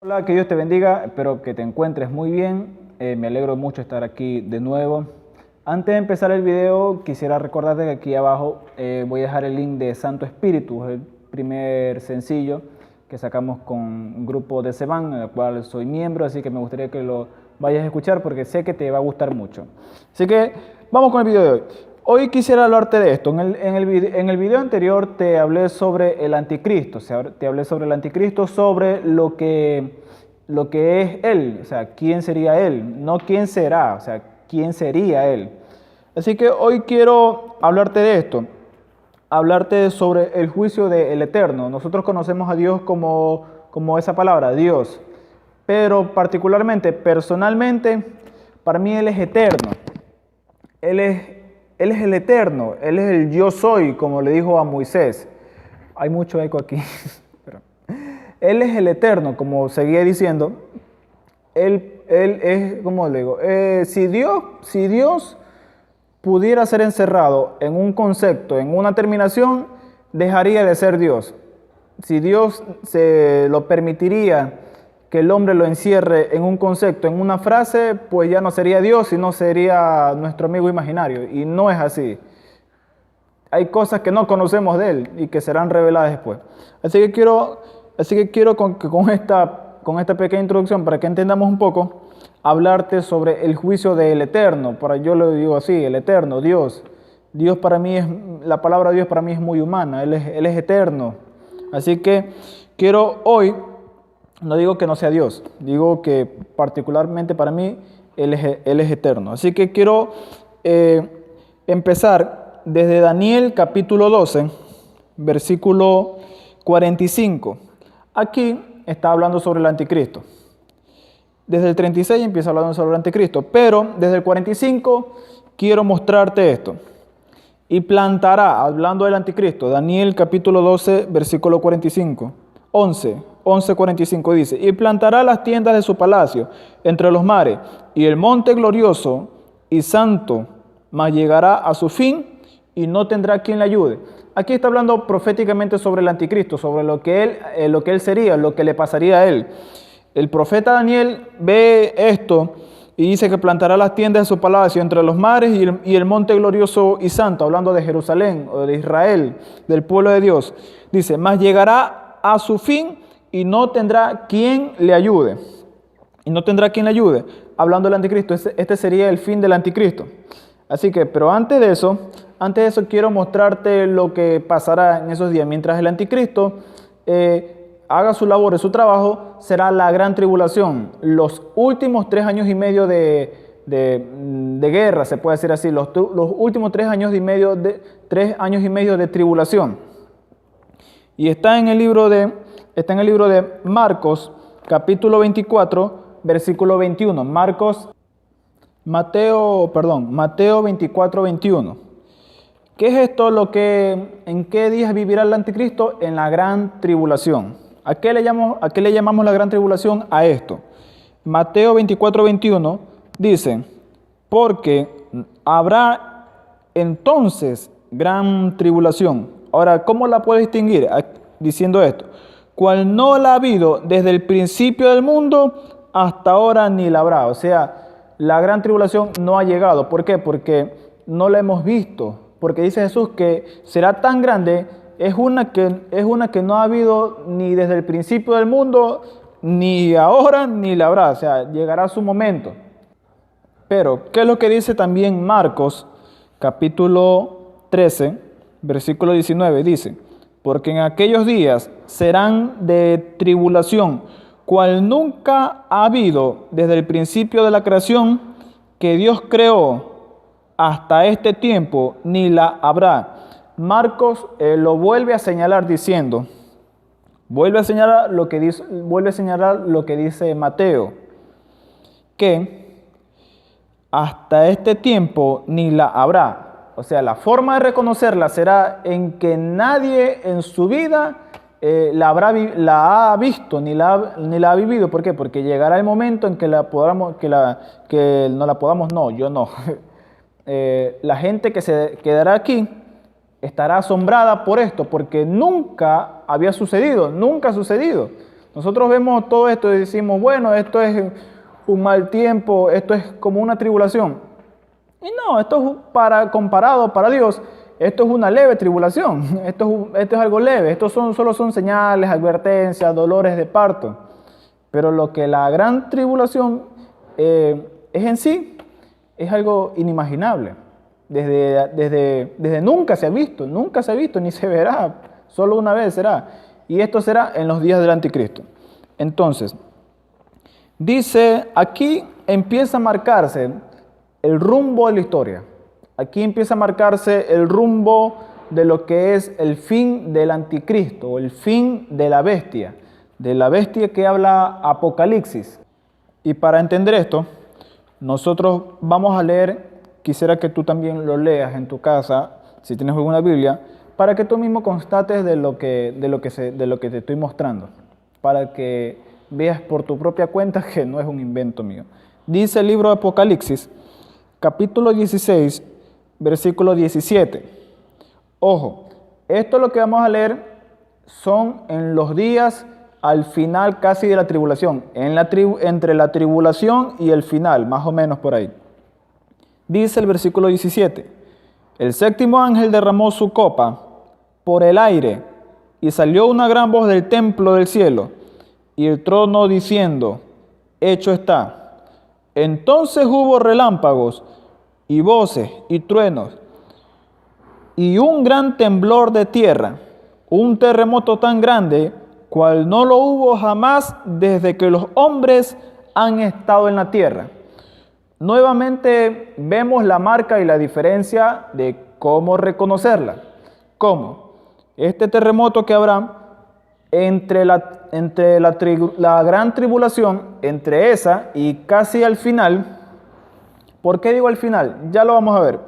Hola, que Dios te bendiga, espero que te encuentres muy bien. Me alegro mucho estar aquí de nuevo. Antes de empezar el video, quisiera recordarte que aquí abajo voy a dejar el link de Santo Espíritu, el primer sencillo que sacamos con un grupo de Seban, en el cual soy miembro, así que me gustaría que lo vayas a escuchar porque sé que te va a gustar mucho. Así que vamos con el video de hoy. Hoy quisiera hablarte de esto. En el video anterior te hablé sobre el anticristo, o sea, te hablé sobre el anticristo, sobre lo que es él, o sea, quién sería él, no quién será, o sea, quién sería él. Así que hoy quiero hablarte de esto, hablarte sobre el juicio del Eterno. Nosotros conocemos a Dios como esa palabra, Dios, pero particularmente, personalmente, para mí Él es eterno. Él es el eterno, Él es el yo soy, como le dijo a Moisés. Hay mucho eco aquí. Pero Él es el eterno, como seguía diciendo. Él es, como le digo, si Dios pudiera ser encerrado en un concepto, en una terminación, dejaría de ser Dios. Si Dios se lo permitiría que el hombre lo encierre en un concepto, en una frase, pues ya no sería Dios, sino sería nuestro amigo imaginario. Y no es así. Hay cosas que no conocemos de Él y que serán reveladas después. Así que quiero con esta pequeña introducción, para que entendamos un poco, hablarte sobre el juicio del Eterno. Yo lo digo así, el Eterno, Dios. La palabra Dios para mí es muy humana, Él es eterno. Así que quiero hoy, no digo que no sea Dios, digo que particularmente para mí Él es eterno. Así que quiero empezar desde Daniel capítulo 12, versículo 45. Aquí está hablando sobre el anticristo. Desde el 36 empieza hablando sobre el anticristo, pero desde el 45 quiero mostrarte esto. Y plantará, hablando del anticristo, Daniel capítulo 12, versículo 45, 11:45 dice, y plantará las tiendas de su palacio entre los mares, y el monte glorioso y santo, mas llegará a su fin y no tendrá quien le ayude. Aquí está hablando proféticamente sobre el anticristo, sobre lo que él sería, lo que le pasaría a él. El profeta Daniel ve esto y dice que plantará las tiendas de su palacio entre los mares y el monte glorioso y santo, hablando de Jerusalén o de Israel, del pueblo de Dios. Dice, mas llegará a su fin y no tendrá quien le ayude. Y no tendrá quien le ayude. Hablando del anticristo, este sería el fin del anticristo. Así que, pero antes de eso quiero mostrarte lo que pasará en esos días. Mientras el anticristo haga su labor y su trabajo, será la gran tribulación. Los últimos 3 años y medio de guerra, se puede decir así, los últimos 3 años y medio de tribulación. Y está en el libro de Marcos, capítulo 24, versículo 21. Mateo 24, 21. ¿Qué es esto? ¿En qué días vivirá el anticristo? En la gran tribulación. ¿A qué le llamamos la gran tribulación? A esto. Mateo 24, 21 dice, porque habrá entonces gran tribulación. Ahora, ¿cómo la puedes distinguir? Diciendo esto, cual no la ha habido desde el principio del mundo hasta ahora ni la habrá. O sea, la gran tribulación no ha llegado. ¿Por qué? Porque no la hemos visto. Porque dice Jesús que será tan grande, es una que no ha habido ni desde el principio del mundo, ni ahora, ni la habrá. O sea, llegará su momento. Pero, ¿qué es lo que dice también Marcos, capítulo 13, versículo 19? Dice, porque en aquellos días serán de tribulación, cual nunca ha habido desde el principio de la creación que Dios creó hasta este tiempo, ni la habrá. Marcos lo vuelve a señalar diciendo, vuelve a señalar lo que dice Mateo, que hasta este tiempo ni la habrá. O sea, la forma de reconocerla será en que nadie en su vida la ha visto ni la ha vivido. ¿Por qué? Porque llegará el momento en que la gente que se quedará aquí estará asombrada por esto, porque nunca había sucedido, nunca ha sucedido. Nosotros vemos todo esto y decimos, bueno, esto es un mal tiempo, esto es como una tribulación. Y no, comparado para Dios, esto es una leve tribulación, esto es algo leve, solo son señales, advertencias, dolores de parto. Pero lo que la gran tribulación es en sí, es algo inimaginable. Desde nunca se ha visto, ni se verá, solo una vez será. Y esto será en los días del anticristo. Entonces, dice, aquí empieza a marcarse el rumbo de la historia. Aquí empieza a marcarse el rumbo de lo que es el fin del anticristo, o el fin de la bestia que habla Apocalipsis. Y para entender esto, nosotros vamos a leer, quisiera que tú también lo leas en tu casa, si tienes alguna Biblia, para que tú mismo constates de lo que te estoy mostrando, para que veas por tu propia cuenta que no es un invento mío. Dice el libro de Apocalipsis, capítulo 16, versículo 17. Ojo, esto lo que vamos a leer son en los días al final casi de la tribulación, entre la tribulación y el final, más o menos por ahí. Dice el versículo 17, el séptimo ángel derramó su copa por el aire y salió una gran voz del templo del cielo y el trono diciendo, hecho está. Entonces hubo relámpagos y voces y truenos y un gran temblor de tierra, un terremoto tan grande cual no lo hubo jamás desde que los hombres han estado en la tierra. Nuevamente vemos la marca y la diferencia de cómo reconocerla. ¿Cómo? Este terremoto que habrá entre la gran tribulación, entre esa y casi al final. ¿Por qué digo al final? Ya lo vamos a ver.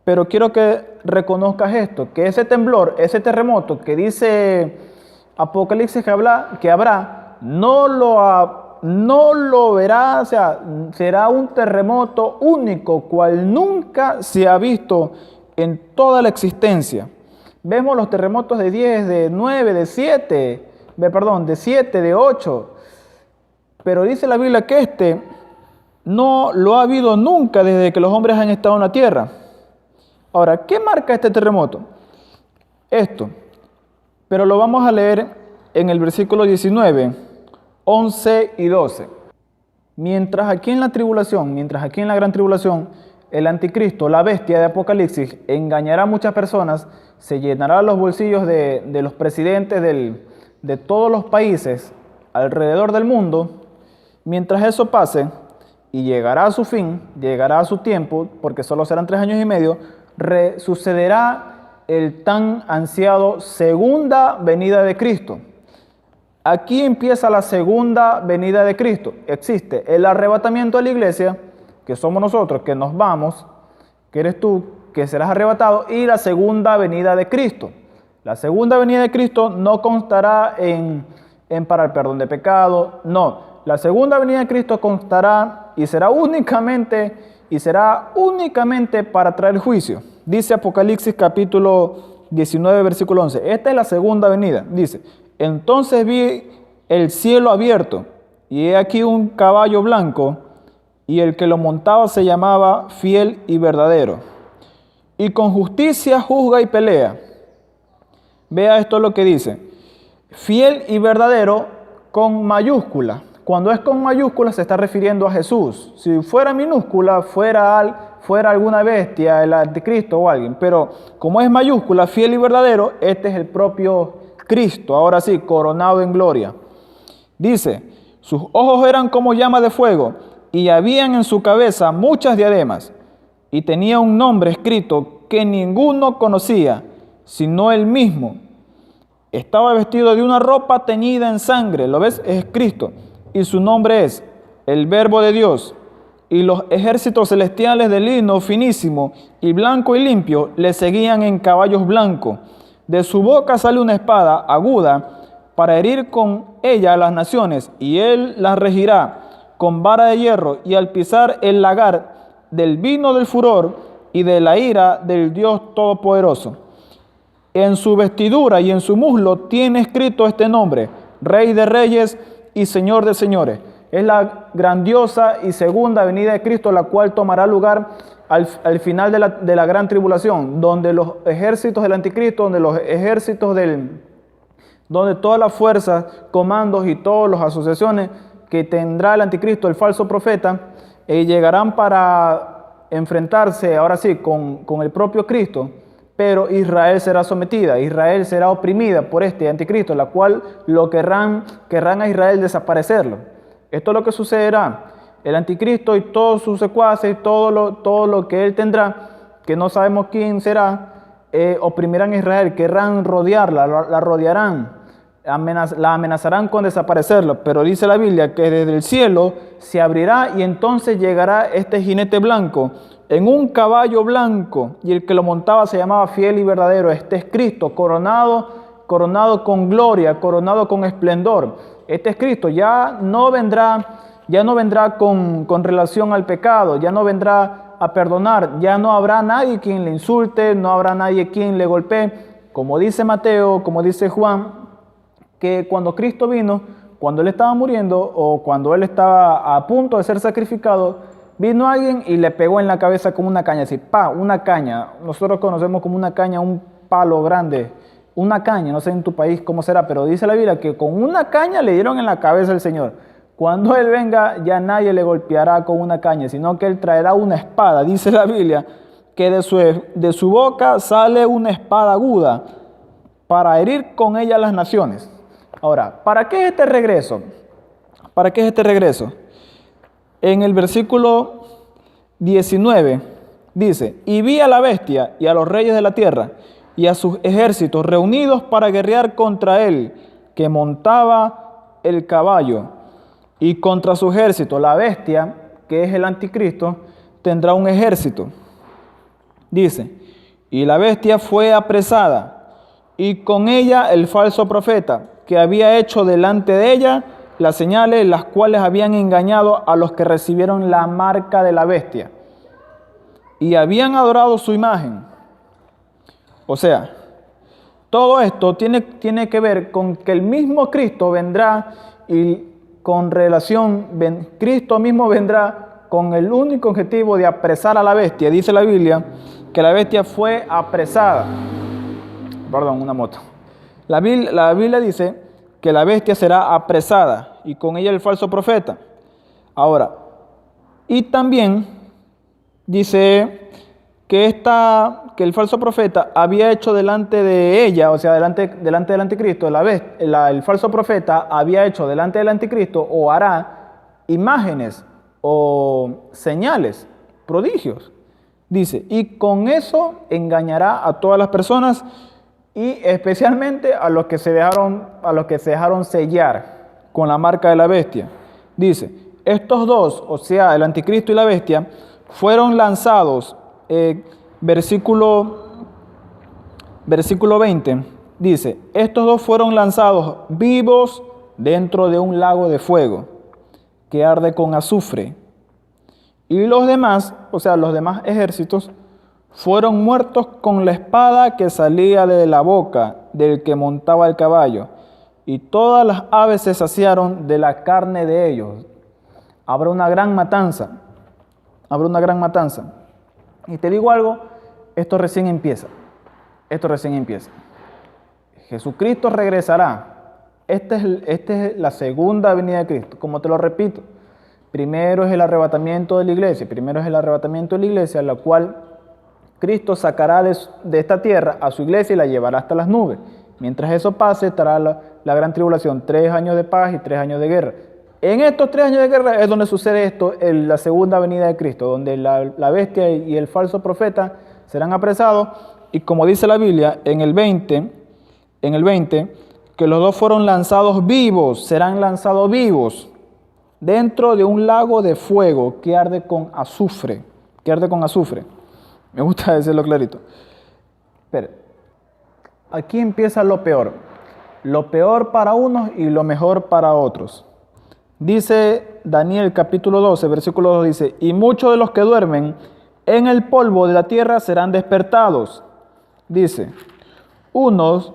Pero quiero que reconozcas esto, que ese temblor, ese terremoto que dice Apocalipsis que habrá, no lo verá, o sea, será un terremoto único, cual nunca se ha visto en toda la existencia. Vemos los terremotos de 10, de 9, de 7, de 8, pero dice la Biblia que este no lo ha habido nunca desde que los hombres han estado en la tierra. Ahora, ¿qué marca este terremoto? Esto, pero lo vamos a leer en el versículo 19, 11 y 12. Mientras aquí en la gran tribulación, el anticristo, la bestia de Apocalipsis, engañará a muchas personas, se llenará los bolsillos de los presidentes de todos los países alrededor del mundo. Mientras eso pase y llegará a su fin, llegará a su tiempo, porque solo serán 3 años y medio, sucederá el tan ansiado segunda venida de Cristo. Aquí empieza la segunda venida de Cristo. Existe el arrebatamiento de la iglesia, que somos nosotros, que nos vamos, que eres tú, que serás arrebatado, y la segunda venida de Cristo. La segunda venida de Cristo no constará en para el perdón de pecado, no. La segunda venida de Cristo constará y será únicamente para traer juicio. Dice Apocalipsis capítulo 19, versículo 11. Esta es la segunda venida. Dice, entonces vi el cielo abierto y he aquí un caballo blanco y el que lo montaba se llamaba Fiel y Verdadero. Y con justicia juzga y pelea. Vea esto lo que dice. Fiel y verdadero con mayúscula. Cuando es con mayúscula se está refiriendo a Jesús. Si fuera minúscula, fuera alguna bestia, el anticristo o alguien. Pero como es mayúscula, fiel y verdadero, este es el propio Cristo. Ahora sí, coronado en gloria. Dice, sus ojos eran como llama de fuego y habían en su cabeza muchas diademas. Y tenía un nombre escrito que ninguno conocía, sino él mismo. Estaba vestido de una ropa teñida en sangre. ¿Lo ves? Es Cristo. Y su nombre es el Verbo de Dios. Y los ejércitos celestiales de lino finísimo y blanco y limpio le seguían en caballos blancos. De su boca sale una espada aguda para herir con ella a las naciones, y él las regirá con vara de hierro, y al pisar el lagar del vino del furor y de la ira del Dios Todopoderoso. En su vestidura y en su muslo tiene escrito este nombre: Rey de reyes y Señor de señores. Es la grandiosa y segunda venida de Cristo, la cual tomará lugar al final de la gran tribulación, donde los ejércitos del anticristo, donde todas las fuerzas, comandos y todas las asociaciones que tendrá el anticristo, el falso profeta, llegarán para enfrentarse ahora sí con el propio Cristo, pero Israel será sometida, Israel será oprimida por este anticristo, la cual lo querrán a Israel desaparecerlo. Esto es lo que sucederá. El anticristo y todos sus secuaces, todo lo que él tendrá, que no sabemos quién será, oprimirán a Israel, querrán rodearla, la rodearán, la amenazarán con desaparecerlo. Pero dice la Biblia que desde el cielo se abrirá y entonces llegará este jinete blanco en un caballo blanco, y el que lo montaba se llamaba Fiel y Verdadero. Este es Cristo, coronado con gloria, coronado con esplendor. Este es Cristo, ya no vendrá con relación al pecado, ya no vendrá a perdonar, ya no habrá nadie quien le insulte, no habrá nadie quien le golpee. Como dice Mateo, como dice Juan, que cuando Cristo vino, cuando Él estaba muriendo o cuando Él estaba a punto de ser sacrificado, vino alguien y le pegó en la cabeza con una caña, así, una caña. Nosotros conocemos como una caña, un palo grande, una caña, no sé en tu país cómo será, pero dice la Biblia que con una caña le dieron en la cabeza al Señor. Cuando Él venga, ya nadie le golpeará con una caña, sino que Él traerá una espada. Dice la Biblia que de su boca sale una espada aguda para herir con ella las naciones. Ahora, ¿para qué es este regreso? ¿Para qué es este regreso? En el versículo 19 dice: y vi a la bestia y a los reyes de la tierra y a sus ejércitos reunidos para guerrear contra él, que montaba el caballo, y contra su ejército. La bestia, que es el anticristo, tendrá un ejército. Dice: y la bestia fue apresada, y con ella el falso profeta, que había hecho delante de ella las señales, las cuales habían engañado a los que recibieron la marca de la bestia y habían adorado su imagen. O sea, todo esto tiene que ver con que el mismo Cristo vendrá, y Cristo mismo vendrá con el único objetivo de apresar a la bestia. Dice la Biblia que la bestia fue apresada. Perdón, una moto. La Biblia dice que la bestia será apresada y con ella el falso profeta. Ahora, y también dice que el falso profeta había hecho delante de ella, o sea, delante del anticristo, el falso profeta había hecho delante del anticristo o hará imágenes o señales, prodigios. Dice, y con eso engañará a todas las personas y especialmente a los que se dejaron sellar con la marca de la bestia. Dice, estos dos, o sea, el anticristo y la bestia, fueron lanzados. Versículo 20 dice: estos dos fueron lanzados vivos dentro de un lago de fuego que arde con azufre, y los demás, o sea, los demás ejércitos, fueron muertos con la espada que salía de la boca del que montaba el caballo, y todas las aves se saciaron de la carne de ellos. Habrá una gran matanza. Y te digo algo, esto recién empieza. Jesucristo regresará. Esta es la segunda venida de Cristo. Como te lo repito, primero es el arrebatamiento de la iglesia, la cual Cristo sacará de esta tierra a su iglesia y la llevará hasta las nubes. Mientras eso pase, estará la gran tribulación, 3 años de paz y 3 años de guerra. En estos 3 años de guerra es donde sucede esto, en la segunda venida de Cristo, donde la bestia y el falso profeta serán apresados, y como dice la Biblia en el 20, que los dos fueron serán lanzados vivos dentro de un lago de fuego que arde con azufre. Me gusta decirlo clarito. Pero aquí empieza lo peor para unos y lo mejor para otros. Dice Daniel capítulo 12, versículo 2, dice: y muchos de los que duermen en el polvo de la tierra serán despertados. Dice, unos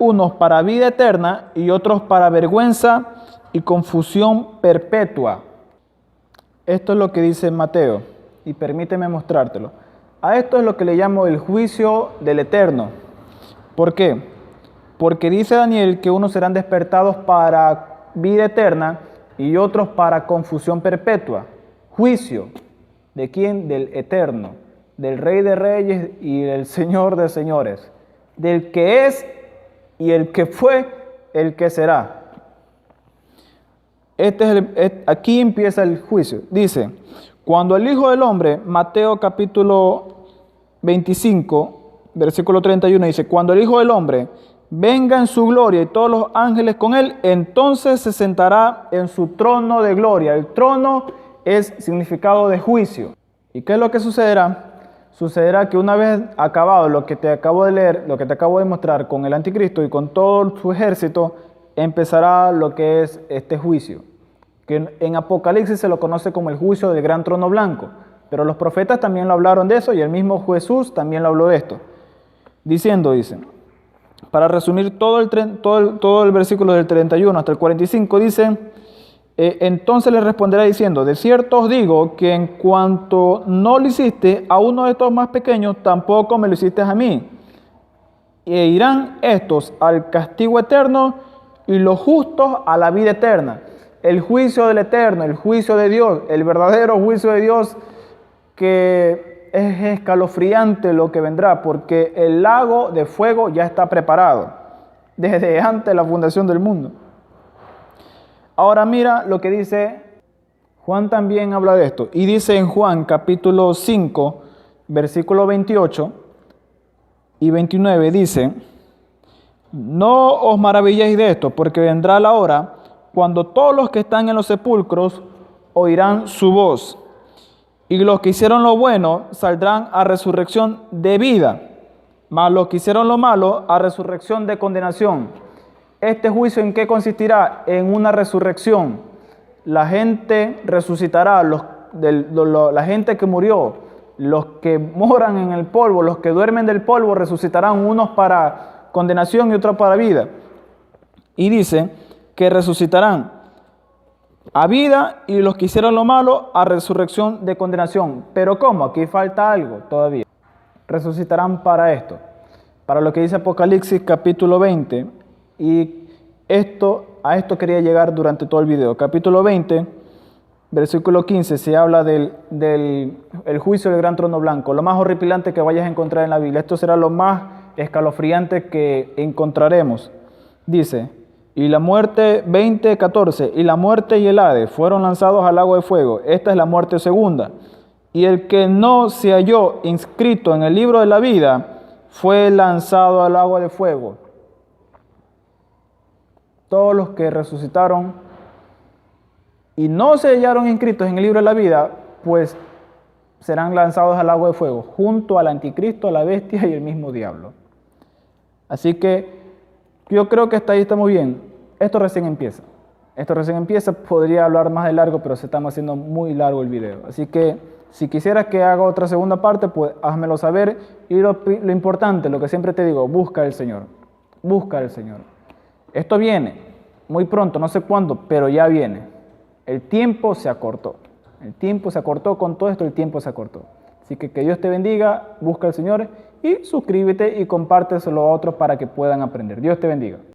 unos para vida eterna y otros para vergüenza y confusión perpetua. Esto es lo que dice Mateo, y permíteme mostrártelo. A esto es lo que le llamo el juicio del Eterno. ¿Por qué? Porque dice Daniel que unos serán despertados para vida eterna y otros para confusión perpetua. Juicio. ¿De quién? Del Eterno, del Rey de Reyes y del Señor de Señores, del que es y el que fue, el que será. Aquí empieza el juicio. Dice, cuando el Hijo del Hombre, Mateo capítulo 25, versículo 31, dice, cuando el Hijo del Hombre venga en su gloria y todos los ángeles con él, entonces se sentará en su trono de gloria. El trono es significado de juicio. ¿Y qué es lo que sucederá? Sucederá que una vez acabado lo que te acabo de leer, lo que te acabo de mostrar con el anticristo y con todo su ejército, empezará lo que es este juicio, que en Apocalipsis se lo conoce como el juicio del gran trono blanco, pero los profetas también lo hablaron de eso y el mismo Jesús también lo habló de esto, diciendo, para resumir todo el versículo del 31 hasta el 45, dice, entonces le responderá diciendo, de cierto os digo que en cuanto no lo hiciste a uno de estos más pequeños, tampoco me lo hiciste a mí. E irán estos al castigo eterno y los justos a la vida eterna. El juicio del Eterno, el juicio de Dios, el verdadero juicio de Dios, que es escalofriante lo que vendrá, porque el lago de fuego ya está preparado desde antes de la fundación del mundo. Ahora mira lo que dice, Juan también habla de esto, y dice en Juan capítulo 5, versículo 28 y 29, dice, no os maravilléis de esto, porque vendrá la hora cuando todos los que están en los sepulcros oirán su voz, y los que hicieron lo bueno saldrán a resurrección de vida, mas los que hicieron lo malo a resurrección de condenación. ¿Este juicio en qué consistirá? En una resurrección. La gente resucitará, la gente que murió, los que moran en el polvo, los que duermen del polvo, resucitarán, unos para condenación y otros para vida. Y dice que resucitarán a vida y los que hicieron lo malo a resurrección de condenación. ¿Pero cómo? Aquí falta algo todavía. Resucitarán para esto, para lo que dice Apocalipsis capítulo 20, y a esto quería llegar durante todo el video. Capítulo 20, versículo 15, se habla del juicio del gran trono blanco, lo más horripilante que vayas a encontrar en la Biblia. Esto será lo más escalofriante que encontraremos. Dice, y la muerte, 20:14, y la muerte y el Hades fueron lanzados al lago de fuego. Esta es la muerte segunda. Y el que no se halló inscrito en el libro de la vida fue lanzado al agua de fuego. Todos los que resucitaron y no se hallaron inscritos en el libro de la vida, pues serán lanzados al agua de fuego, junto al anticristo, a la bestia y el mismo diablo. Así que yo creo que hasta ahí estamos bien. Esto recién empieza. Podría hablar más de largo, pero se está haciendo muy largo el video. Así que si quisieras que haga otra segunda parte, pues házmelo saber. Y lo importante, lo que siempre te digo, busca al Señor. Busca al Señor. Esto viene muy pronto, no sé cuándo, pero ya viene. El tiempo se acortó. El tiempo se acortó con todo esto, el tiempo se acortó. Así que Dios te bendiga, busca al Señor y suscríbete y compárteselo a otros para que puedan aprender. Dios te bendiga.